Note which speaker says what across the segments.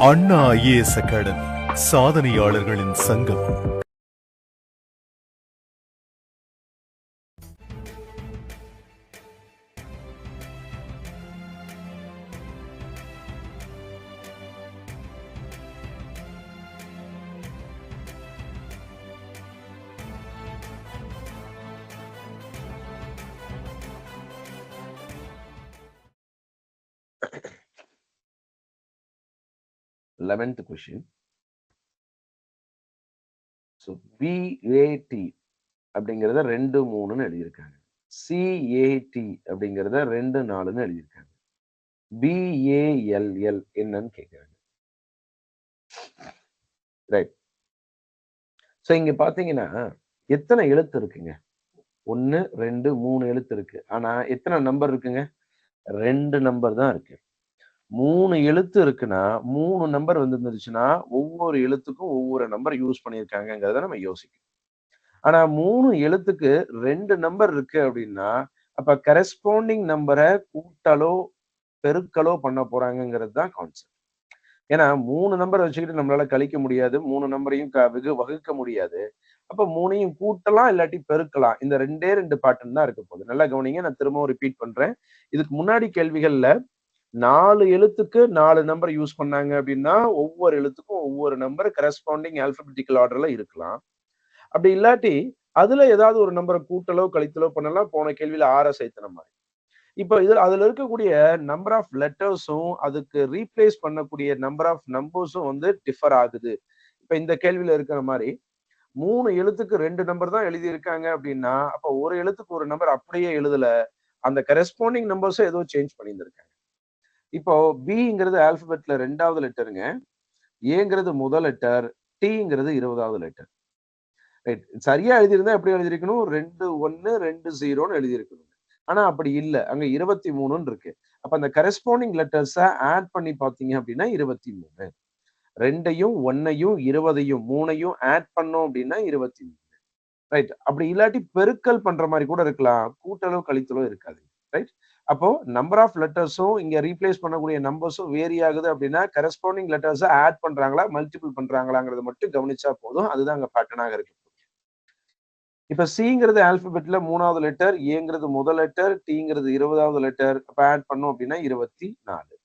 Speaker 1: அண்ணா IAS academy சாதனையாளர்களின் சங்கம்.
Speaker 2: Eleventh question. So BAT அப்படிங்கிறத 2 3ன்னு எழுதியிருக்காங்க. CAT அப்படிங்கிறத 2 4ன்னு எழுதியிருக்காங்க. BALL என்னன்னு கேட்கிறாங்க. ரைட். ஸோ இங்க பாத்தீங்கன்னா எத்தனை எழுத்து இருக்குங்க? 1 2 3 எழுத்து இருக்கு. ஆனா எத்தனை நம்பர் இருக்குங்க? 2 நம்பர் தான் இருக்கு. 3 எழுத்து இருக்குன்னா 3 நம்பர் வந்துருந்துச்சுன்னா ஒவ்வொரு எழுத்துக்கும் ஒவ்வொரு நம்பர் யூஸ் பண்ணியிருக்காங்கிறத நம்ம யோசிக்கணும். ஆனா 3 எழுத்துக்கு 2 நம்பர் இருக்கு அப்படின்னா அப்ப கரஸ்பாண்டிங் நம்பரை கூட்டலோ பெருக்கலோ பண்ண போறாங்கிறது தான் கான்செப்ட். ஏன்னா 3 நம்பர் வச்சுக்கிட்டு நம்மளால கழிக்க முடியாது, 3 நம்பரையும் வகுக்க முடியாது. அப்ப 3ஐயும் கூட்டலாம் இல்லாட்டி பெருக்கலாம். இந்த 2 பேட்டர்ன் தான் இருக்க போகுது. நல்லா கவனிங்க, நான் திரும்பவும் ரிப்பீட் பண்றேன். இதுக்கு முன்னாடி கேள்விகள்ல 4 எழுத்துக்கு 4 நம்பர் யூஸ் பண்ணாங்க அப்படின்னா ஒவ்வொரு எழுத்துக்கும் ஒவ்வொரு நம்பர் கரஸ்பாண்டிங் ஆல்பபெட்டிக்கல் ஆர்டர்ல இருக்கலாம். அப்படி இல்லாட்டி அதுல ஏதாவது ஒரு நம்பரை கூட்டலோ கழித்தலோ பண்ணலாம். போன கேள்வியில 6 சேர்த்தன மாதிரி. இப்போ அதுல இருக்கக்கூடிய நம்பர் ஆஃப் லெட்டர்ஸும் அதுக்கு ரீப்ளேஸ் பண்ணக்கூடிய நம்பர் ஆஃப் நம்பர்ஸும் வந்து டிஃபர் ஆகுது. இப்ப இந்த கேள்வியில இருக்கிற மாதிரி 3 எழுத்துக்கு 2 நம்பர் தான் எழுதி இருக்காங்க அப்படின்னா அப்ப ஒரு எழுத்துக்கு ஒரு நம்பர் அப்படியே எழுதல, அந்த கரஸ்பாண்டிங் நம்பர்ஸும் ஏதோ சேஞ்ச் பண்ணியிருந்திருக்காங்க. இப்போ பிங்கிறது ஆல்பபெட்ல 2வது லெட்டருங்க, ஏங்கிறது முதல் லெட்டர், டிங்கிறது 20வது லெட்டர். ரைட். சரியா எழுதியிருந்தா எப்படி எழுதியிருக்கணும்? 2 1 2 0ன்னு எழுதியிருக்கணும். ஆனா அப்படி இல்ல. அங்க 23ன்னு இருக்கு. அப்ப அந்த கரஸ்பாண்டிங் லெட்டர்ஸ ஆட் பண்ணி பார்த்தீங்க அப்படின்னா 23. 2ஐயும் 1ஐயும் 20ஐயும் 3ஐயும் ஆட் பண்ணோம் அப்படின்னா 23. ரைட். அப்படி இல்லாட்டி பெருக்கல் பண்ற மாதிரி கூட இருக்கலாம். கூட்டலோ கழித்தலோ இருக்காது. ரைட். அப்போ நம்பர் ஆஃப் லெட்டர்ஸும் இங்க ரீப்ளேஸ் பண்ணக்கூடிய நம்பர்ஸும் வேரி ஆகுது அப்படின்னா கரஸ்பாண்டிங் லெட்டர்ஸை ஆட் பண்றாங்களா மல்டிபிள் பண்றாங்களாங்கிறத மட்டும் கவனிச்சா போதும். அதுதான் அங்க பேட்டர்னாக இருக்கு. இப்ப சிங்கிறது ஆல்பபெட்ல 3வது லெட்டர், ஏங்கிறது முதல் லெட்டர், டிங்கிறது 20வது லெட்டர். அப்ப ஆட் பண்ணோம் அப்படின்னா 24.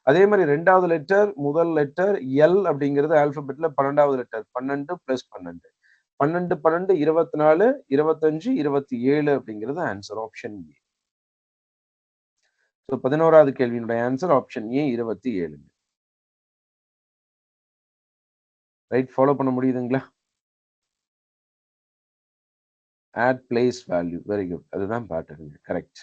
Speaker 2: அதே மாதிரி 2வது லெட்டர் முதல் லெட்டர் எல் அப்படிங்கிறது ஆல்பபெட்ல 12வது லெட்டர், 12 பிளஸ் 12 12 12 24 25 27 அப்படிங்கிறது ஆன்சர் ஆப்ஷன் ஏ. ஸோ 11வது கேள்வியினுடைய answer option A 27. Right. Follow பண்ண முடியுதுங்களா? Add place value. Very good. அதுதான் பேட்டர்ன். கரெக்ட்.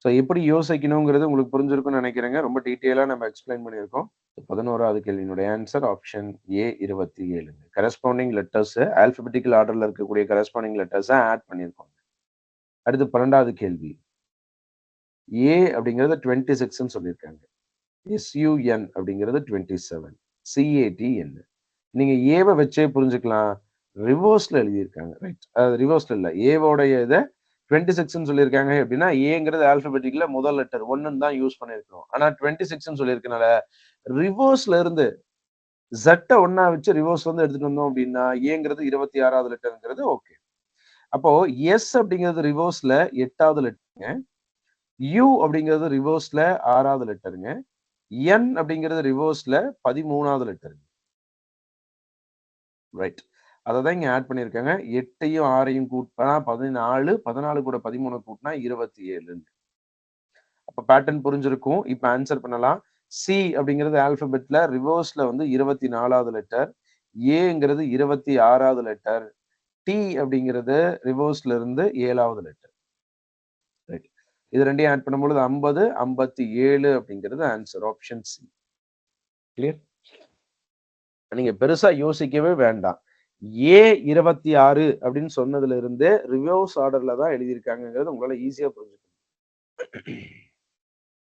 Speaker 2: ஸோ எப்படி யோசிக்கணுங்கிறது உங்களுக்கு புரிஞ்சிருக்கும்னு நினைக்கிறேங்க. ரொம்ப டீட்டெயிலாக நம்ம எக்ஸ்பிளைன் பண்ணியிருக்கோம். 11வது கேள்வியினுடைய answer option A 27. Corresponding letters alphabetical ஆர்டர்ல இருக்கக்கூடிய கரஸ்பாண்டிங் லெட்டர்ஸை ஆட் பண்ணியிருக்கோம். அடுத்து 12வது கேள்வி. ஏ அப்படிங்கிறது 26ன்னு சொல்லியிருக்காங்க. எஸ்யூஎன் அப்படிங்கிறது 27. சிஏடி என்ன? நீங்க ஏவை வச்சே புரிஞ்சுக்கலாம். ரிவர்ஸ்ல எழுதியிருக்காங்க. ரைட். அது ரிவர்ஸ்ல இல்ல. ஏவோடைய இதை 26ன்னு சொல்லியிருக்காங்க அப்படின்னா ஏங்கிறது ஆல்பபெட்டிக்ல முதல் லெட்டர் 1ன்னு தான் யூஸ் பண்ணியிருக்கோம். ஆனா 26ன்னு சொல்லியிருக்கனால ரிவர்ஸ்ல இருந்து ஜட்ட ஒன்னா வச்சு ரிவர்ஸ்ல இருந்து எடுத்துட்டு வந்தோம் அப்படின்னா ஏங்கிறது 26வது லெட்டருங்கிறது ஓகே. அப்போ எஸ் அப்படிங்கிறது ரிவர்ஸ்ல 8வது லெட்டருங்க, யூ அப்படிங்கிறது ரிவர்ஸ்ல 6வது லெட்டருங்க, என் அப்படிங்கிறது ரிவர்ஸ்ல 13வது லெட்டருங்க. ரைட். அதை தான் இங்க ஆட் பண்ணியிருக்காங்க. 8ஐயும் 6ஐயும் கூட்டினா 14, 14 கூட 13 கூட்டினா 27. அப்ப பேட்டர்ன் புரிஞ்சிருக்கும். இப்ப ஆன்சர் பண்ணலாம். சி அப்படிங்கிறது ஆல்பபெட்ல ரிவர்ஸ்ல வந்து 24வது லெட்டர், ஏங்கிறது 26வது லெட்டர், டி அப்படிங்கிறது ரிவர்ஸ்ல இருந்து 7வது லெட்டர். ரைட். இது ரெண்டையும் ஆட் பண்ணும்போது 50, 57 அப்படிங்கிறது ஆன்சர் ஆப்ஷன் சி. கிளியர்? நீங்க பெருசா யோசிக்கவே வேண்டாம். ஏ 26 அப்படின்னு சொன்னதுல இருந்து ரிவர்ஸ் ஆர்டர்ல தான் எழுதியிருக்காங்கிறது உங்களால ஈஸியா புரிஞ்சுக்கணும்.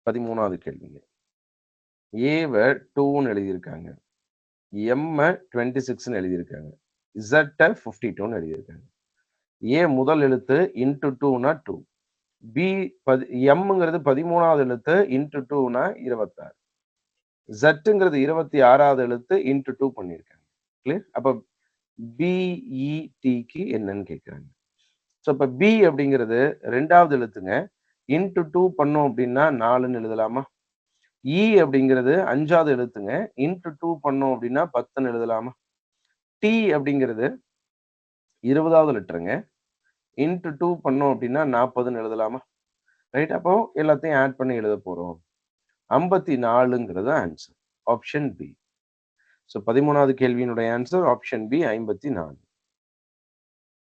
Speaker 2: 13வது கேள்விங்க. ஏவை 2ன்னு எழுதியிருக்காங்க, எம் 26ன்னு எழுதியிருக்காங்க, Z 52ன்னு எழுதியிருக்காங்க. ஏ முதல் எழுத்து இன்டு 2னா 2, பி எம்ங்கிறது 13வது எழுத்து இன்ட்டு 2னா 26. ஜட்டுங்கிறது 26வது எழுத்து இன்ட்டு 2 பண்ணியிருக்காங்க. கிளியர்? அப்ப பிஇடிக்கு என்னன்னு கேட்குறாங்க. ஸோ அப்ப பி அப்படிங்கிறது 2வது எழுத்துங்க. இன்ட்டு 2 பண்ணோம் அப்படின்னா 4ன்னு எழுதலாமா? இ அப்படிங்கிறது 5வது எழுத்துங்க. இன்ட்டு 2 பண்ணோம் அப்படின்னா 10ன்னு எழுதலாமா? டி அப்படிங்கிறது 20வது லெட்டருங்க. இன்ட்டு 2 பண்ணோம் அப்படின்னா 40ன்னு எழுதலாமா? ரைட். அப்போ எல்லாத்தையும் ஆட் பண்ணி எழுத போறோம். 54ங்கிறது ஆன்சர். Option B. ஸோ 13வது கேள்வியினுடைய ஆன்சர் ஆப்ஷன் பி 54.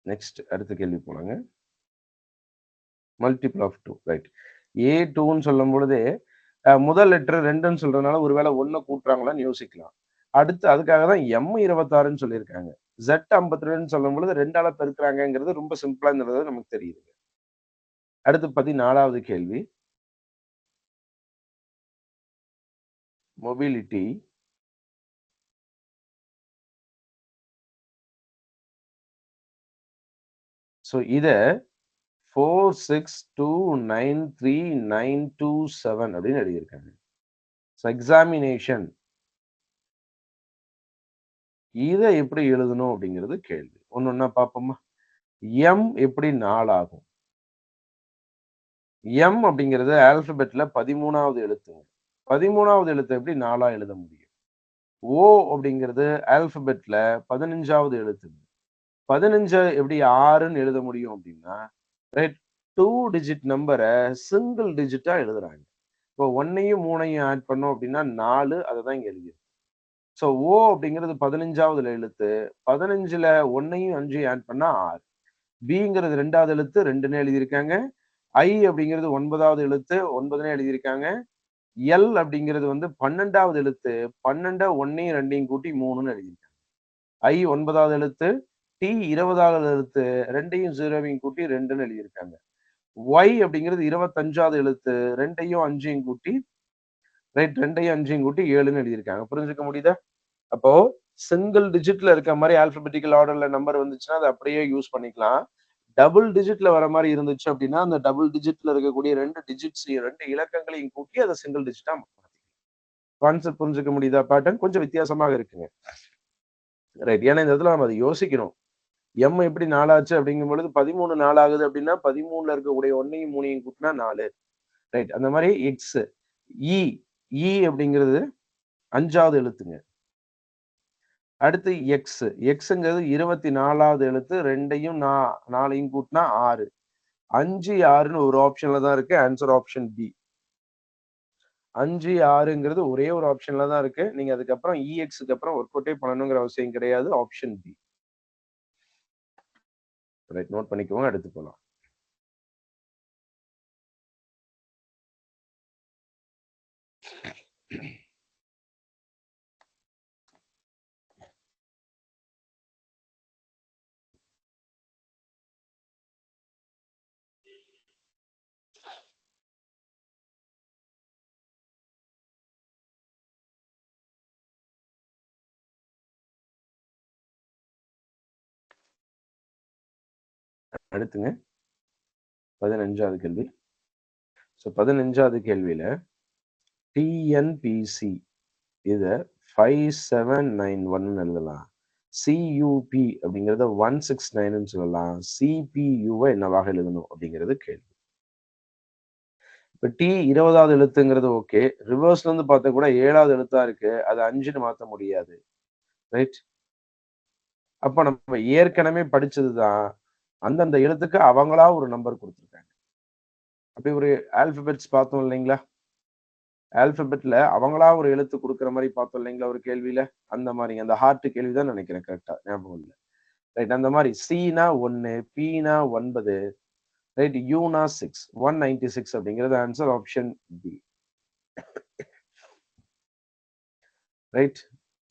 Speaker 2: நெக்ஸ்ட் அடுத்த கேள்வி போலாங்க. Multiple of 2 right. ஏ 2ன்னு சொல்லும் பொழுதே முதல் லெட்டர் 2ன்னு சொல்றதுனால ஒருவேளை 1 கூட்டுறாங்களான்னு யோசிக்கலாம். அடுத்து அதுக்காக தான் எம் 26ன்னு சொல்லியிருக்காங்க. Z 52ன்னு சொல்லும் பொழுது 2ஆல பெருக்குறாங்கங்கிறது ரொம்ப சிம்பிளா இருந்தது நமக்கு தெரியுது. அடுத்து 14வது கேள்வி. மொபிலிட்டி ஸோ இத 4629397 அப்படின்னு எழுதியிருக்காங்க. ஸோ எக்ஸாமினேஷன் இத எப்படி எழுதணும் அப்படிங்கிறது கேள்வி. ஒண்ணொண்ணா பார்ப்போமா? எம் எப்படி 4 ஆகும்? எம் அப்படிங்கிறது ஆல்பபெட்ல 13வது எழுத்துங்க. 13வது எழுத்த எப்படி 4ஆ எழுத முடியும்? ஓ அப்படிங்கிறது ஆல்பபெட்ல 15வது எழுத்துங்க. 15 எப்படி 6ன்னு எழுத முடியும் அப்படின்னா, ரைட் 2 டிஜிட் நம்பர சிங்கிள் டிஜிட்டா எழுதுறாங்க. இப்போ 1யும் 3யும் ஆட் பண்ணோம் அப்படின்னா 4 அததான் இங்க எழுதியிருக்கு. ஸோ ஓ அப்படிங்கிறது 15வது எழுத்து. 15ல 1யும் 5யும் ஆட் பண்ணா 6. பிங்கிறது 2வது எழுத்து 2ன்னு எழுதியிருக்காங்க. ஐ அப்படிங்கிறது 9வது எழுத்து 9ன்னு எழுதியிருக்காங்க. எல் அப்படிங்கிறது வந்து 12வது எழுத்து. 12 1யும் 2யும் கூட்டி 3ன்னு எழுதியிருக்காங்க. ஐ 9வது எழுத்து. டி 20வது எழுத்து. 2யும் 0வையும் கூட்டி 2ன்னு எழுதியிருக்காங்க. ஒய் அப்படிங்கிறது 25வது எழுத்து. 2யும் 5யும் கூட்டி ரைட் 2யும் 5யும் கூட்டி 7ன்னு எழுதியிருக்காங்க. புரிஞ்சுக்க முடியுதா? அப்போ சிங்கிள் டிஜிட்ல இருக்க மாரி ஆல்பபெட்டிக்கல் ஆர்டர்ல நம்பர் வந்துச்சுன்னா, அத அப்படியே யூஸ் பண்ணிக்கலாம். டபுள் டிஜிட்ல வர மாரி இருந்துச்சு அப்படின்னா, அந்த டபுள் டிஜிட்ல இருக்கக்கூடிய 2 டிஜிட்ஸையும் 2 இலக்கங்களையும் கூட்டி அத சிங்கிள் டிஜிட்டா மாத்திக்கலாம். கான்செப்ட் புரிஞ்சுக்க முடியுதா? பேட்டர்ன் கொஞ்சம் வித்தியாசமாக இருக்குங்க. ரைட். ஏன்னா இந்த இடத்துல நம்ம அத யோசிக்கணும். எம் எப்படி 4 ஆச்சு அப்படிங்கும்பொழுது 13 4 ஆகுது அப்படின்னா, 13ல இருக்கக்கூடிய 1யும் 3யும் கூட்டினா 4. ரைட். அந்த மாரி எக்ஸ், இ, இ அப்படிங்கிறது 5வது எழுத்துங்க. அடுத்து எக்ஸ். எக்ஸ்ங்கிறது 24வது எழுத்து. 2யும் 4யும் கூட்டினா 6. 5, 6ன்னு ஒரு ஆப்ஷன்ல தான் இருக்கு. Answer option B. 5, 6ங்கிறது ஒரே ஒரு ஆப்ஷன்ல தான் இருக்கு. நீங்க அதுக்கப்புறம் இஎக்ஸ்க்கு அப்புறம் ஒர்க் அவுட்டே பண்ணணுங்கிற அவசியம் கிடையாது. Option B. ரைட். நோட் பண்ணிக்கோங்க. அடுத்து போலாம். அடுத்துங்க 15வது கேள்வி. ஸோ 15வது கேள்வியில டிஎன்பிசி இத 5791ன்னு எழுதலாம். சியூபி அப்படிங்கிறத 169ன்னு சொல்லலாம். சிபியுவ என்னவாக எழுதணும் அப்படிங்கிறது கேள்வி. இப்ப டி 20வது எழுத்துங்கிறது ஓகே. ரிவர்ஸ்ல இருந்து பார்த்தா கூட 7வது எழுத்தா இருக்கு. அத 5ன்னு மாத்த முடியாது. ரைட்? அப்ப நம்ம ஏற்கனவே படிச்சது தான். அந்தந்த எழுத்துக்கு அவங்களா ஒரு நம்பர் குடுத்துருக்காங்க. அப்படி ஒரு ஆல்பபெட்ஸ் பார்த்தோம் இல்லைங்களா? ஆல்பபெட்ல அவங்களா ஒரு எழுத்து குடுக்குற மாரி பார்த்தோம் இல்லைங்களா ஒரு கேள்வியில? அந்த மாரிங்க. அந்த ஹார்ட் கேள்வி தான் நெனைக்கிறேன் கரெக்ட்டா. ஞாபகம் இல்ல. ரைட் அந்த மாரி சினா 1, பினா 9, ரைட் யூனா 6. 196 அப்படிங்கிறது answer option B. Right.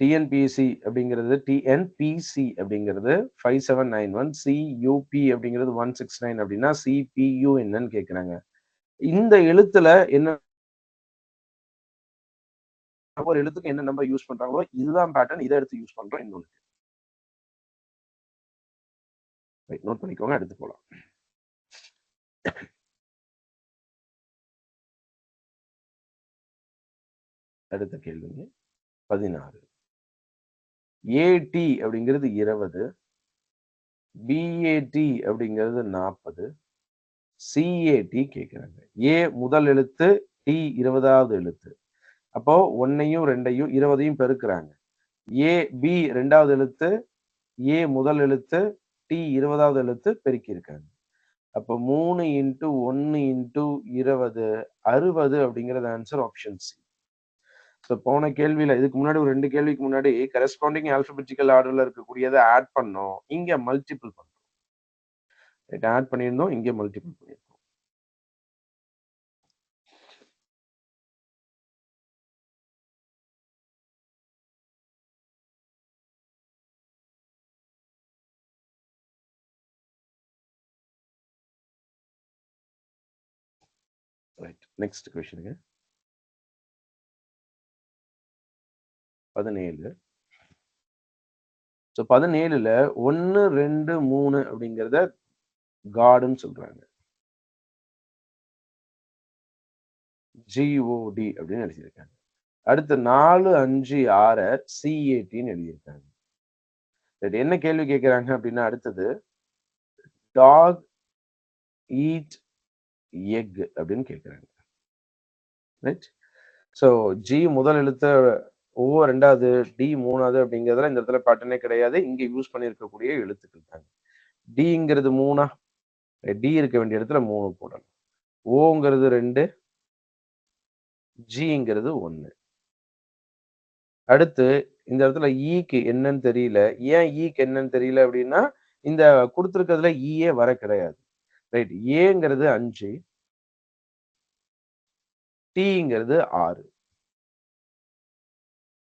Speaker 2: TNPSC அப்படிங்கிறது டிஎன்பிசி அப்படிங்கிறது 5791. சியூபி அப்படிங்கிறது 169 அப்படின்னா சிபியு என்னன்னு கேட்குறாங்க. இந்த எழுத்துல என்ன ஒவ்வொரு எழுத்துக்கும் என்ன நம்பர் யூஸ் பண்றாங்களோ இதுதான் பேட்டர்ன். இத எடுத்து யூஸ் பண்றோம் இன்னொன்னு. ரைட் நோட் பண்ணிக்கோங்க. அடுத்து போலாம். அடுத்த கேள்விங்க 16. ஏடி அப்படிங்கிறது 20, பிஏடி அப்படிங்கிறது 40, சிஏடி கேட்கிறாங்க. ஏ முதல் எழுத்து, டி 20வது எழுத்து. அப்போ 1யும் 2யும் 20யும் பெருக்குறாங்க. ஏ பி 2வது எழுத்து, ஏ முதல் எழுத்து, டி 20வது எழுத்து பெருக்கியிருக்காங்க. அப்போ 3 இன்டு 1 இன்டு 20 60 அப்படிங்கிறது ஆன்சர் ஆப்ஷன் சி. ஸோ போன கேள்வியில இதுக்கு முன்னாடி ஒரு 2 கேள்விக்கு முன்னாடி கரஸ்பாண்டிங் ஆல்பபெட்டிக்கல் ஆர்டர்ல இருக்கக்கூடியதை ஆட் பண்ணோம். இங்க மல்டிபிள் பண்றோம். ரைட், ஆட் பண்ணியிருந்தோம். இங்க மல்டிபிள் பண்ணியிருக்கோம். ரைட், நெக்ஸ்ட் கொஸ்டினுங்க 17. ஸோ 17ல 1 2 3 அப்படிங்கிறத காடுன்னு சொல்றாங்க. ஜிஓடி அப்படின்னு எழுதியிருக்காங்க. அடுத்து 4 5 6 சிஏடின்னு எழுதியிருக்காங்க. என்ன கேள்வி கேட்கிறாங்க அப்படின்னா அடுத்தது டாக் ஈட் எக் அப்படின்னு கேட்கிறாங்க. ரைட், ஸோ ஜி முதல் எழுத்து ஓ 2வது, டி 3வது அப்படிங்கிறதுல இந்த இடத்துல பேட்டர்னே கிடையாது. இங்க யூஸ் பண்ணியிருக்கக்கூடிய எழுத்துக்கள் தாங்க. டிங்கிறது 3, டி இருக்க வேண்டிய இடத்துல 3 போடணும். ஓங்கிறது 2, ஜிங்கிறது 1. அடுத்து இந்த இடத்துல ஈக்கு என்னன்னு தெரியல. ஏன் ஈக்கு என்னன்னு தெரியல அப்படின்னா இந்த கொடுத்திருக்கிறதுல ஈயே வர கிடையாது. ரைட், ஏங்கிறது 5, டீங்கிறது 6.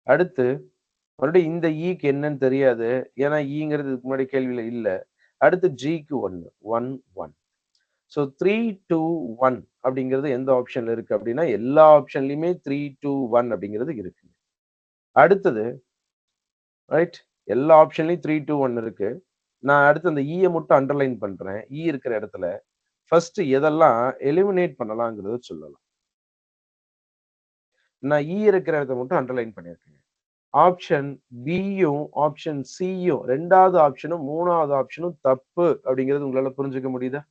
Speaker 2: அடுத்து மறுபடியும் இந்த ஈக்கு என்னன்னு தெரியாது. ஏன்னா ஈங்கிறது இதுக்கு முன்னாடி கேள்வியில இல்ல. அடுத்து ஜிக்கு 1 1 1. ஸோ 3 2 1 அப்படிங்கிறது எந்த ஆப்ஷன்ல இருக்கு அப்படின்னா எல்லா ஆப்ஷன்லயுமே 3 2 1 அப்படிங்கிறது இருக்கு. அடுத்தது ரைட், எல்லா ஆப்ஷன்லயும் 3 2 1 இருக்கு. நான் அடுத்து அந்த ஈய மட்டும் அண்டர்லைன் பண்றேன். ஈ இருக்கிற இடத்துல ஃபர்ஸ்ட் எதெல்லாம் எலிமினேட் பண்ணலாங்கிறத சொல்லலாம். நான் ஈ இருக்கிற இடத்த மட்டும் அண்டர்லைன் பண்ணியிருக்கேன். ஆப்ஷன் பியும் ஆப்ஷன் சியும் 2வது ஆப்ஷனும் 3வது ஆப்ஷனும் தப்பு அப்படிங்கிறது உங்களால புரிஞ்சுக்க முடியுதா?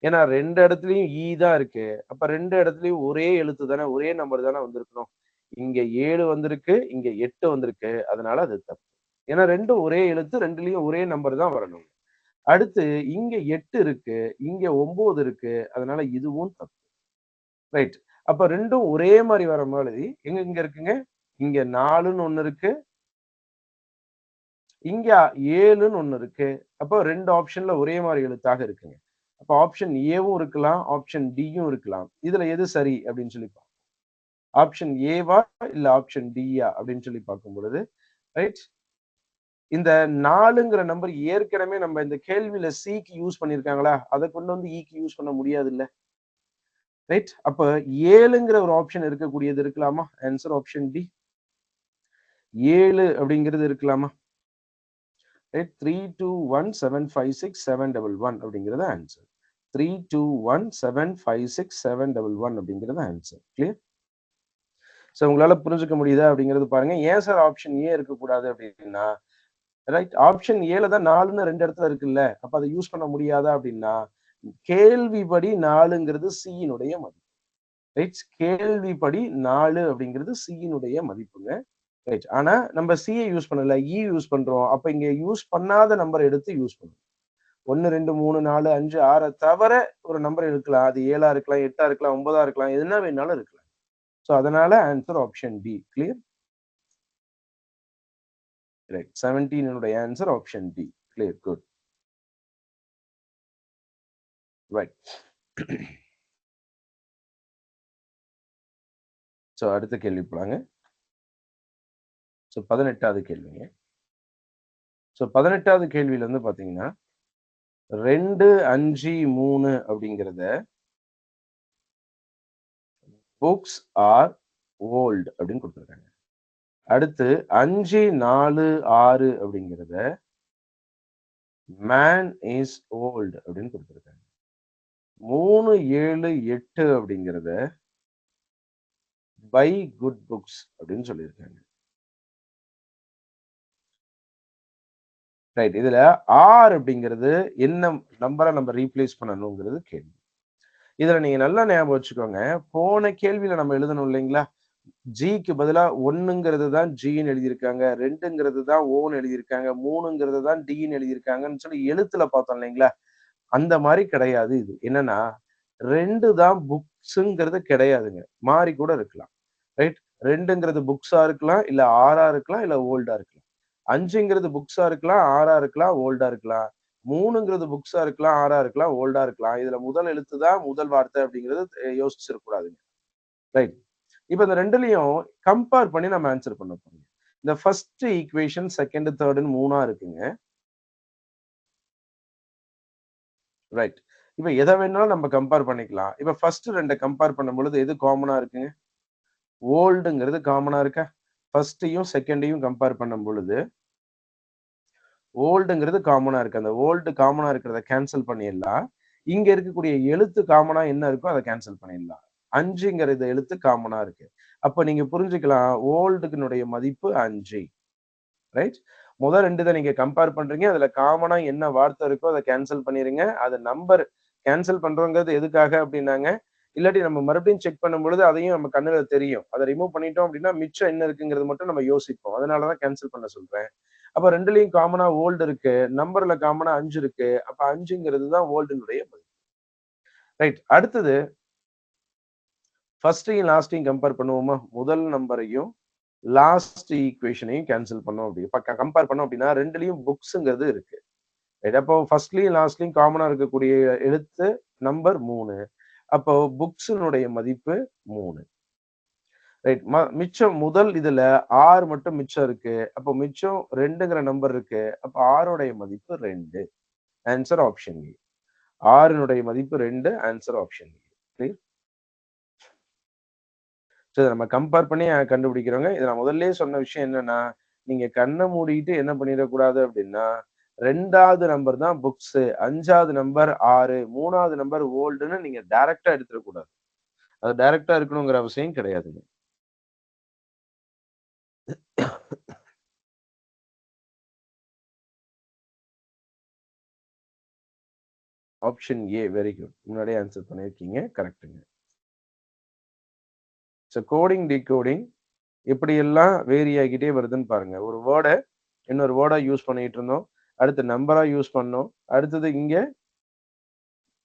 Speaker 2: ஏன்னா 2 இடத்துலயும் ஈ தான் இருக்கு. அப்ப 2 இடத்துலயும் ஒரே எழுத்து தானே, ஒரே நம்பர் தானே வந்திருக்கணும். இங்க 7 வந்திருக்கு, இங்க 8 வந்திருக்கு. அதனால அது தப்பு. ஏன்னா 2ம் ஒரே எழுத்து, 2லயும் ஒரே நம்பர் தான் வரணும். அடுத்து இங்க 8 இருக்கு, இங்க 9 இருக்கு. அதனால இதுவும் தப்பு. ரைட். அப்ப 2ம் ஒரே மாரி வர மாதிரி எங்க இங்க இருக்குங்க? இங்க 4ன்னு ஒண்ணு இருக்கு. இங்க 7ன்னு ஒண்ணு இருக்கு. அப்போ 2 ஆப்ஷன்ல ஒரே மாரி எழுத்தாக இருக்குங்க. அப்ப ஆப்ஷன் ஏவும் இருக்கலாம், ஆப்ஷன் டியும் இருக்கலாம். இதுல எது சரி அப்படின்னு சொல்லி பார்ப்போம். ஆப்ஷன் ஏவா இல்ல ஆப்ஷன் டியா அப்படின்னு சொல்லி பார்க்கும் பொழுது ரைட், இந்த 4ங்கிற நம்பர் ஏற்கனவே நம்ம இந்த கேள்வியில சிக்கு யூஸ் பண்ணியிருக்காங்களா? அத கொண்டு வந்து ஈக்கு யூஸ் பண்ண முடியாதுல்ல. ரைட், அப்ப 7ங்கிற ஒரு ஆப்ஷன் இருக்கக்கூடியது இருக்கலாமா? Answer option D. 7 அப்படிங்கிறது இருக்கலாமா? ரைட், 3 2 1 7 5 6 7 1 1 அப்படிங்கிறது ஆன்சர். 3 2 1 7 5 6 7 1 1 அப்படிங்கிறது ஆன்சர். கிளியர்? ஸோ உங்களால புரிஞ்சுக்க முடியுதா அப்படிங்கிறது பாருங்க. ஏன் சார் ஆப்ஷன் ஏ இருக்கக்கூடாது அப்படின்னா ரைட், ஆப்ஷன் ஏல தான் 4ன்னு 2 இடத்துல இருக்குல்ல. அப்ப அதை யூஸ் பண்ண முடியாதா அப்படின்னா கேள்விப்படி 4ங்கிறது சியினுடைய மதிப்பு. ரைட், கேள்விப்படி 4 அப்படிங்கிறது சியினுடைய மதிப்புங்க. ரைட், ஆனா நம்ம சியை யூஸ் பண்ணல, இ யூஸ் பண்றோம். அப்ப இங்க யூஸ் பண்ணாத நம்பர் எடுத்து யூஸ் பண்ணும். 1 2 3 4 5 6 தவிர ஒரு நம்பர் இருக்கலாம். அது 7ஆ இருக்கலாம், 8ஆ இருக்கலாம், 9ஆ இருக்கலாம், என்ன வேணாலும் இருக்கலாம். சோ அதனால answer option D. Clear? Right, 17 answer option D. Clear, good. Right. So அடுத்த கேள்வி போலாங்க. சோ 18வது கேள்விங்க. சோ 18வது கேள்வியில வந்து பாத்தீங்கன்னா 2 5 3 அப்படிங்கிறத புக்ஸ் ஆர் ஓல்ட் அப்படின்னு கொடுத்துருக்காங்க. அடுத்து 5 4 6 அப்படிங்கிறத மேன் இஸ் ஓல்ட் அப்படின்னு கொடுத்துருக்காங்க. 3 7 8 அப்படிங்கிறத பை குட் புக்ஸ் அப்படின்னு சொல்லியிருக்காங்க. ரைட். இதுல ஆர் அப்படிங்கிறது என்ன நம்பரை நம்ம ரீப்ளேஸ் பண்ணணுங்கிறது கேள்வி. இதுல நீங்க நல்லா ஞாபகம் வச்சுக்கோங்க. போன கேள்வியில நம்ம எழுதணும் இல்லைங்களா? ஜிக்கு பதிலா 1ங்கிறது தான் ஜின்னு எழுதியிருக்காங்க. 2ங்கிறது தான் ஓன்னு எழுதியிருக்காங்க. 3ங்கிறது தான் டின்னு எழுதியிருக்காங்கன்னு சொல்லி எழுத்துல பார்த்தோம் இல்லைங்களா? அந்த மாரி கிடையாது இது. என்னன்னா 2 தான் புக்ஸ்ங்கிறது கிடையாதுங்க. மாறி கூட இருக்கலாம். ரைட். 2ங்கிறது புக்ஸா இருக்கலாம், இல்ல ஆரா இருக்கலாம், இல்ல ஓல்டா இருக்கலாம். 5ங்கிறது புக்ஸா இருக்கலாம், ஆரா இருக்கலாம், ஓல்டா இருக்கலாம். 3ங்கிறது புக்ஸா இருக்கலாம், ஆரா இருக்கலாம், ஓல்டா இருக்கலாம். இதுல முதல் எழுத்து தான் முதல் வார்த்தை அப்படிங்கிறது யோசிச்சிருக்கக்கூடாதுங்க. ரைட். இப்ப இந்த 2லயும் கம்பேர் பண்ணி நம்ம ஆன்சர் பண்ண போறோம். இந்த ஃபர்ஸ்ட் ஈக்குவேஷன், செகண்ட், தேர்ட்ன்னு 3ஆ இருக்குங்க. ரைட். இப்ப எத வேணாலும் நம்ம கம்பேர் பண்ணிக்கலாம். இப்ப ஃபர்ஸ்ட் 2 கம்பேர் பண்ணும்பொழுது எது காமனா இருக்குங்க? ஓல்டுங்கிறது காமனா இருக்கா? ஃபர்ஸ்ட்டையும், செகண்டையும் கம்பேர் பண்ணும் பொழுது, ஓல்டுங்கிறது காமனா இருக்கு. அந்த ஓல்டு காமனா இருக்கிறத கேன்சல் பண்ணிடலாம். இங்க இருக்கக்கூடிய எழுத்து காமனா என்ன இருக்கோ அத கேன்சல் பண்ணிடலாம். 5ங்கிறது எழுத்து காமனா இருக்கு. அப்ப நீங்க புரிஞ்சுக்கலாம் ஓல்டுக்கினுடைய மதிப்பு 5. ரைட். முதல் 2 இத நீங்க கம்பேர் பண்றீங்க. அதுல காமனா என்ன வார்த்தை இருக்கோ அத கேன்சல் பண்ணிருங்க. அது நம்பர் கேன்சல் பண்றோங்கிறது எதுக்காக அப்டின்னாங்க, இல்லாட்டி நம்ம மறுபடியும் செக் பண்ணும்பொழுது அதையும் நம்ம கண்ணுல தெரியும். அத ரிமூவ் பண்ணிட்டோம் அப்டின்னா, மிச்சம் என்ன இருக்குங்கிறது மட்டும் நம்ம யோசிப்போம். அதனால தான் கேன்சல் பண்ண சொல்றேன். அப்ப 2லயும் காமனா ஓல்ட் இருக்கு. நம்பர்ல காமனா 5 இருக்கு. அப்ப 5ங்கிறது தான் ஓல்டுனுடைய பதில். ரைட். அடுத்தது ஃபர்ஸ்ட்டையும் லாஸ்ட்டையும் கம்பேர் பண்ணுவோமா? முதல் நம்பரையும், லாஸ்ட் ஈக்குவேஷனையும் கேன்சல் பண்ணோம் அப்டி கம்பேர் பண்ணோம் அப்டின்னா 2லயும் புக்ஸ்ங்கிறது இருக்கு. ரைட். அப்போ ஃபர்ஸ்ட்லயும், லாஸ்ட்லயும் காமனா இருக்கக்கூடிய எழுத்து நம்பர் 3. அப்போ புக்ஸினுடைய மதிப்பு 3. ரைட். மிச்சம் முதல் இதுல 6 மட்டும் மிச்சம் இருக்கு. அப்போ மிச்சம் 2ங்கிற நம்பர் இருக்கு. அப்ப 6உடைய மதிப்பு 2. ஆன்சர் ஆப்ஷன் ஏ. 6னுடைய மதிப்பு 2. ஆன்சர் ஆப்ஷன் ஏ. கிளியர்? சோ நம்ம கம்பேர் பண்ணி கண்டுபிடிக்கிறோங்க. இத நான் முதல்லயே சொன்ன விஷயம் என்னன்னா, நீங்க கண்ண மூடிட்டு என்ன பண்ணிறக்கூடாது அப்டின்னா, 2வது நம்பர் தான் புக்ஸு, 5வது நம்பர் 6, 3வது நம்பர் ஓல்டுன்னு நீங்க டைரக்ட்டா எடுத்துறக்கூடாது. அது டைரக்ட்டா இருக்கணுங்கிற அவசியம் கிடையாதுங்க. Option A very good. முன்னாடியே ஆன்சர் பண்ணியிருக்கீங்க. கரெக்ட்டுங்க. ஸோ கோடிங், டிகோடிங் எப்படியெல்லாம் வேரி ஆகிட்டே வருதுன்னு பாருங்க. ஒரு வேர்ட இன்னொரு வேர்டா யூஸ் பண்ணிட்டு இருந்தோம். அடுத்து நம்பரா யூஸ் பண்ணோம். அடுத்தது இங்க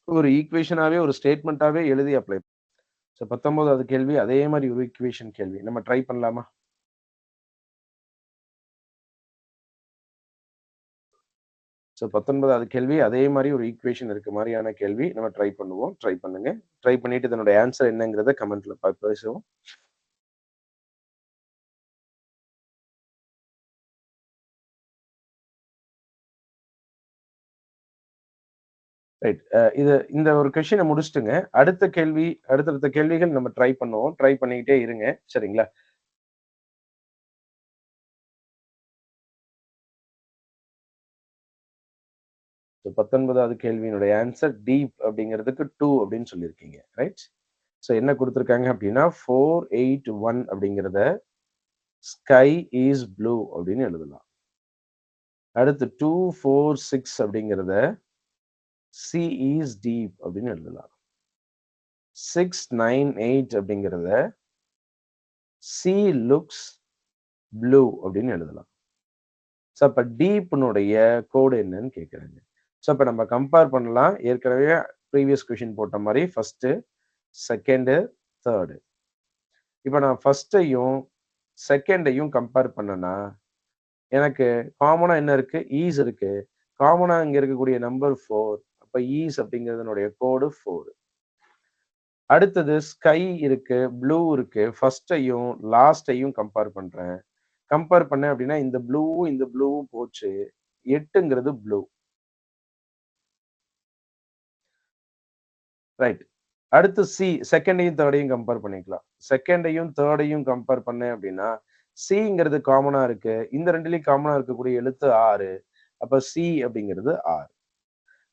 Speaker 2: ஒரு ஈக்குவேஷனாவே, ஒரு ஸ்டேட்மென்ட்டாவே எழுதி அப்ளை. ஸோ 19வது கேள்வி அதே மாரி ஒரு ஈக்குவேஷன் கேள்வி. நம்ம ட்ரை பண்ணலாமா? ஸோ 19வது கேள்வி அதே மாரி ஒரு ஈக்குவேஷன் இருக்க மாரியான கேள்வி. நம்ம ட்ரை பண்ணுவோம். ட்ரை பண்ணுங்க. ட்ரை பண்ணிட்டு இதனுடைய ஆன்ஸர் என்னங்கிறத கமெண்ட்ல பேசுவோம். ரைட். இந்த ஒரு கொஸ்டின முடிச்சுட்டுங்க. அடுத்த கேள்வி, அடுத்தடுத்த கேள்விகள் நம்ம ட்ரை பண்ணுவோம். ட்ரை பண்ணிக்கிட்டே இருங்க. சரிங்களா? 19வது கேள்வியினுடைய ஆன்ஸர் டீப் அப்படிங்கிறதுக்கு 2 அப்படின்னு சொல்லியிருக்கீங்க. ரைட்? ஸோ என்ன குடுத்துருக்காங்க அப்படின்னா, 481 அப்படிங்கிறத ஸ்கை இஸ் ப்ளூ அப்படின்னு எழுதலாம். அடுத்து 246 அப்படிங்கிறத சி இஸ் டீப் அப்படின்னு எழுதலாம். 698 அப்படிங்கிறத சி லுக்ஸ் ப்ளூ அப்படின்னு எழுதலாம். ஸோ அப்ப டீப்னுடைய கோடு என்னன்னு கேட்குறாங்க. ஸோ அப்ப நம்ம கம்பேர் பண்ணலாம். ஏற்கனவே ப்ரீவியஸ் கொஸ்டின் போட்ட மாரி ஃபர்ஸ்ட்டு, செகண்டு, தேர்டு. இப்ப நான் ஃபர்ஸ்ட்டையும், செகண்டையும் கம்பேர் பண்ணேன்னா, எனக்கு காமனா என்ன இருக்கு? ஈஸ் இருக்கு. காமனா இங்க இருக்கக்கூடிய நம்பர் 4. அப்ப ஈஸ் அப்படிங்கிறதனுடைய கோடு 4. அடுத்தது ஸ்கை இருக்கு, ப்ளூ இருக்கு. ஃபர்ஸ்ட்டையும், லாஸ்ட்டையும் கம்பேர் பண்றேன். கம்பேர் பண்ணேன் அப்படின்னா, இந்த ப்ளூவும், இந்த ப்ளூவும் போச்சு. 8ங்கிறது ப்ளூ. ரைட். அடுத்து செகண்டையும், தேர்டையும் கம்பேர் பண்ணிக்கலாம். செகண்டையும், தேர்டையும் கம்பேர் பண்ணேன் அப்படின்னா, சிங்கிறது காமனா இருக்கு. இந்த 2லயும் காமனா இருக்கக்கூடிய எழுத்து 6. அப்ப சி அப்படிங்கிறது 6.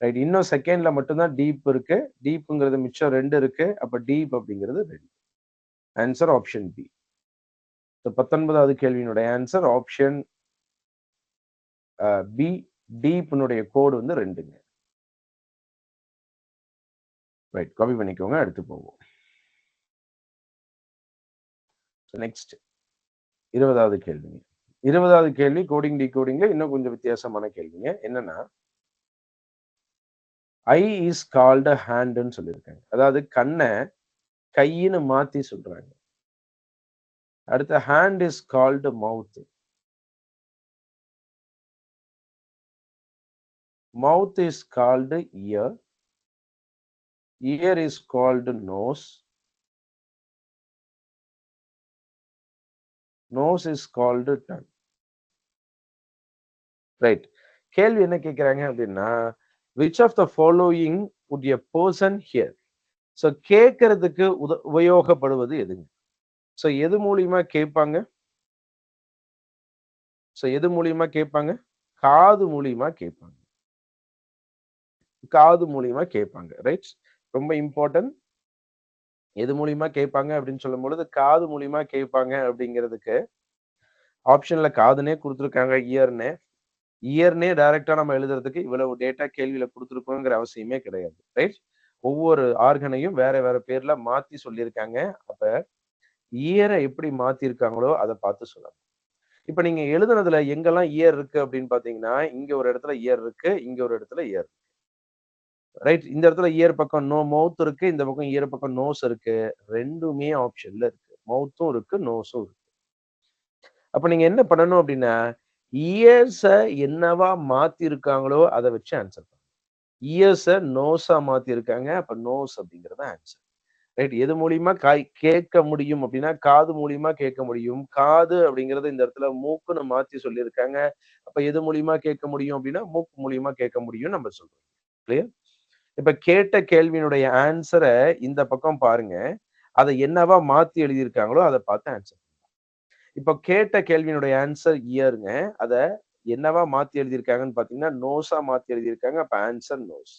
Speaker 2: ரைட். இன்னும் செகண்ட்ல மட்டும் தான் டீப் இருக்கு. டீப்ங்கிறது மிச்சம் 2 இருக்கு. அப்ப டீப் அப்படிங்கிறது 2. Answer option B. 19வது கேள்வியினுடைய ஆன்சர் ஆப்ஷன் பி. டீப்னுடைய கோடு வந்து 2ங்க. ரைட், காப்பி பண்ணிக்கோங்க. அடுத்து போவோம். நெக்ஸ்ட் 20வது கேள்விங்க. 20வது கேள்வி கோடிங் டிகோடிங்ல இன்னும் கொஞ்சம் வித்தியாசமான கேள்விங்க. என்னன்னா, ஐ இஸ் கால்ட் அ ஹேண்ட்ன்னு சொல்லியிருக்காங்க. அதாவது கண்ண கைன்னு மாத்தி சொல்றாங்க. அடுத்து hand is called mouth. Mouth is called ear. Ear is called nose. Nose is called tongue. Right. கேள்வி என்ன கேட்கிறாங்க அப்படின்னா, which of the following would a person hear? So கேட்கறதுக்கு உபயோகப்படுவது எதுங்க? ஸோ எது மூலியமா கேட்பாங்க? ஸோ எது மூலியமா கேட்பாங்க? காது மூலியமா கேட்பாங்க. காது மூலியமா கேட்பாங்க. ரைட். ரொம்ப இம்பார்ட்டன்ட். எது மூலியமா கேட்பாங்க அப்படின்னு சொல்லும் பொழுது, காது மூலியமா கேட்பாங்க அப்படிங்கிறதுக்கு ஆப்ஷன்ல காதுனே குடுத்துருக்காங்க, இயர்ன்னு. இயர்னே டைரக்ட்டா நம்ம எழுதுறதுக்கு இவ்வளவு டேட்டா கேள்வியில குடுத்துருக்கோங்கிற அவசியமே கிடையாது. ரைட். ஒவ்வொரு ஆர்கனையும் வேற வேற பேர்ல மாத்தி சொல்லியிருக்காங்க. அப்ப இயர எப்படி மாத்திருக்காங்களோ அத பார்த்து சொல்லணும். இப்ப நீங்க எழுதுனதுல எங்கெல்லாம் இயர் இருக்கு அப்படின்னு பார்த்தீங்கன்னா, இங்க ஒரு இடத்துல இயர் இருக்கு. இங்க ஒரு இடத்துல இயர். ரைட். இந்த இடத்துல இயர் பக்கம் மவுத் இருக்கு. இந்த பக்கம் இயர் பக்கம் நோஸ் இருக்கு. 2மே ஆப்ஷன்ல இருக்கு. மவுத்தும் இருக்கு, நோஸும் இருக்கு. அப்ப நீங்க என்ன பண்ணணும் அப்படின்னா, இயர்ஸ என்னவா மாத்திருக்காங்களோ அத வச்சு ஆன்சர் பண்ணணும். இயர்ஸ நோஸா மாத்திருக்காங்க. அப்ப நோஸ் அப்படிங்கிறது ஆன்சர். ரைட். எது மூலியமா கேட்க முடியும் அப்படின்னா, காது மூலியமா கேட்க முடியும். காது அப்படிங்கிறது இந்த இடத்துல மூக்குன்னு மாத்தி சொல்லியிருக்காங்க. அப்ப எது மூலியமா கேட்க முடியும் அப்படின்னா, மூக்கு மூலியமா கேட்க முடியும்னு நம்ம சொல்றோம். கிளியர்? இப்ப கேட்ட கேள்வியினுடைய ஆன்ஸர இந்த பக்கம் பாருங்க. அத என்னவா மாத்தி எழுதியிருக்காங்களோ அத பார்த்து ஆன்ஸர். இப்ப கேட்ட கேள்வியினுடைய ஆன்ஸர் இயர்ங்க. அத என்னவா மாத்தி எழுதியிருக்காங்கன்னு பார்த்தீங்கன்னா, நோஸா மாத்தி எழுதியிருக்காங்க. அப்ப ஆன்ஸர் நோஸ்.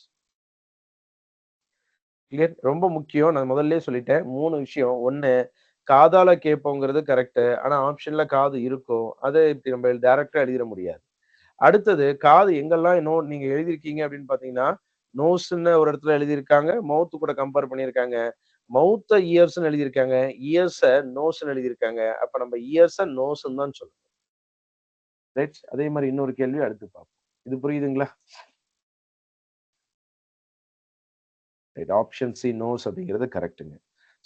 Speaker 2: கிளியர்? ரொம்ப முக்கியம். நான் முதல்லயே சொல்லிட்டேன். 3 விஷயம். 1 காதால கேட்போங்கிறது கரெக்ட்டு. ஆனா ஆப்ஷன்ல காது இருக்கும். அத இப்படி நம்ம டைரக்ட்டா எழுதிற முடியாது. அடுத்தது காது எங்கெல்லாம் நீங்க எழுதியிருக்கீங்க அப்படின்னு பார்த்தீங்கன்னா, நோஸ்ன்னு ஒரு இடத்துல எழுதியிருக்காங்க. மவுத் கூட கம்பேர் பண்ணியிருக்காங்க. மவுத்த இயர்ஸ்ன்னு எழுதியிருக்காங்க. இயர்ஸ நோஸ்ன்னு எழுதியிருக்காங்க. அப்ப நம்ம இயர்ஸ நோஸ்ன்னு தான் சொல்லணும். ரைட். அதே மாரி இன்னொரு கேள்வி அடுத்து பார்ப்போம். இது புரியுதுங்களா? ரைட். ஆப்ஷன் சி நோஸ் அப்படிங்கிறது கரெக்ட்டுங்க.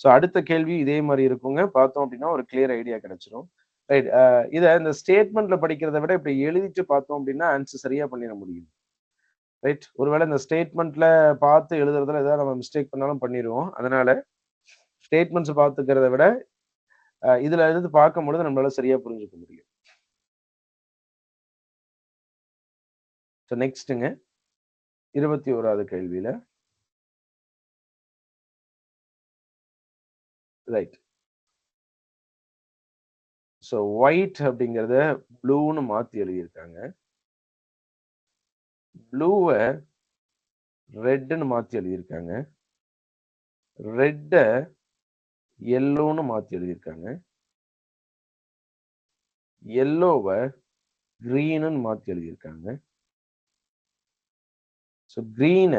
Speaker 2: ஸோ அடுத்த கேள்வி இதே மாரி இருக்குங்க. பார்த்தோம் அப்படின்னா ஒரு கிளியர் ஐடியா கிடைச்சிரும். ரைட். இத இந்த ஸ்டேட்மென்ட்ல படிக்கிறத விட இப்படி எழுதிட்டு பார்த்தோம் அப்படின்னா ஆன்சர் சரியா பண்ணிற முடியும். ரைட். ஒருவேளை இந்த ஸ்டேட்மென்ட்ல பார்த்து எழுதுறதுல ஏதாவது நம்ம மிஸ்டேக் பண்ணாலும் பண்ணிருவோம். அதனால ஸ்டேட்மெண்ட்ஸ் பார்த்துக்கிறத விட இதுல இருந்து பார்க்கும்பொழுது நம்மளால சரியா புரிஞ்சுக்க முடியும். ஸோ நெக்ஸ்ட்டுங்க 21வது கேள்வியில ரைட். ஸோ ஒயிட் அப்படிங்கிறத ப்ளூன்னு மாத்தி எழுதியிருக்காங்க. ப்ளூவ ரெட்ன்னு மாத்தி எழுதியிருக்காங்க. ரெட்ட எல்லோன்னு மாத்தி எழுதியிருக்காங்க. எல்லோவ கிரீன்னு மாத்தி எழுதியிருக்காங்க. ஸோ கிரீன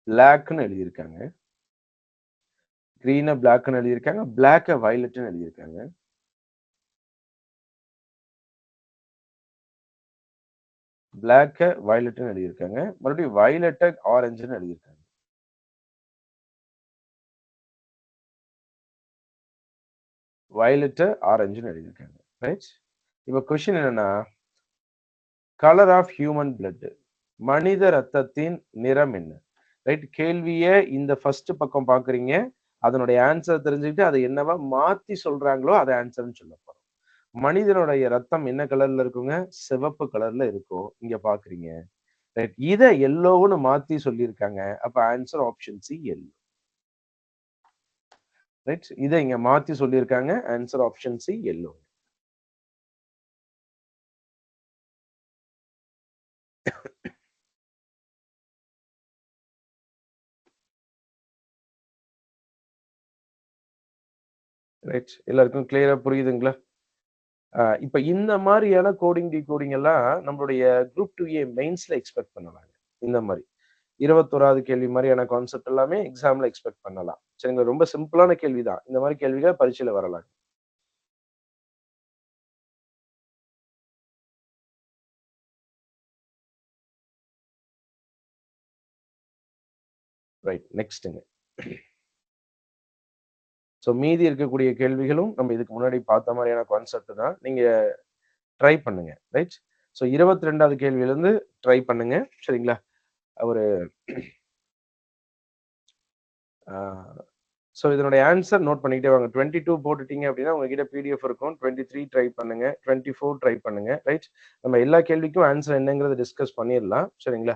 Speaker 2: பிளாக்ன்னு எழுதியிருக்காங்க. கிரீன பிளாக்ன்னு எழுதியிருக்காங்க. பிளாக்க வயலட்ன்னு எழுதியிருக்காங்க. பிளாக்க வயலட்ன்னு எழுதியிருக்காங்க. மறுபடியும் வயலட்ட ஆரஞ்சுன்னு எழுதியிருக்காங்க. வயலட்ட ஆரஞ்சுன்னு எழுதியிருக்காங்க. ரைட். இப்ப கொஸ்டின் என்னன்னா, கலர் ஆஃப் ஹியூமன் பிளட். மனித ரத்தத்தின் நிறம் என்ன? ரைட். கேள்விய இந்த ஃபர்ஸ்ட் பக்கம் பார்க்குறீங்க. அதனுடைய ஆன்சர் தெரிஞ்சுக்கிட்டு அத என்னவா மாத்தி சொல்றாங்களோ அத ஆன்சர்ன்னு சொல்ல போறோம். மனிதனுடைய ரத்தம் என்ன கலர்ல இருக்குங்க? சிவப்பு கலர்ல இருக்கும். இங்க பார்க்குறீங்க. ரைட். இத எல்லோன்னு மாத்தி சொல்லியிருக்காங்க. அப்ப answer option C yellow. Right. இத இங்க மாத்தி சொல்லியிருக்காங்க. Answer option C yellow. Right. எல்லாருக்கும் கிளியரா புரியுதுங்களா? இப்ப இந்த மாதிரியான கோடிங், டிகோடிங் எல்லாம் நம்மளுடைய குரூப் 2A மெயின்ஸ்ல எக்ஸ்பெக்ட் பண்ணலாங்க. இந்த மாரி. 21வது கேள்வி மாரியான கான்செப்ட் எல்லாமே எக்ஸாம்ல எக்ஸ்பெக்ட் பண்ணலாம். சரிங்களா? ரொம்ப சிம்பிளான கேள்வி தான். இந்த மாரி கேள்விகள் பரீட்சையில வரலாம். ரைட். நெக்ஸ்ட்டுங்க. ஸோ மீதி இருக்கக்கூடிய கேள்விகளும் நம்ம இதுக்கு முன்னாடி பார்த்த மாரியான கான்செப்ட் தான். நீங்க ட்ரை பண்ணுங்க. ரைட். ஸோ 22வது கேள்வியிலருந்து ட்ரை பண்ணுங்க. சரிங்களா? ஒரு ஆ ஸோ இதனுடைய ஆன்ஸர் நோட் பண்ணிக்கிட்டே வாங்க. 22 போட்டுட்டீங்க அப்படின்னா, உங்ககிட்ட பிடிஎஃப் இருக்கும். 23 ட்ரை பண்ணுங்க. 24 ட்ரை பண்ணுங்க. ரைட். நம்ம எல்லா கேள்விக்கும் ஆன்ஸர் என்னங்கிறத டிஸ்கஸ் பண்ணிறலாம். சரிங்களா?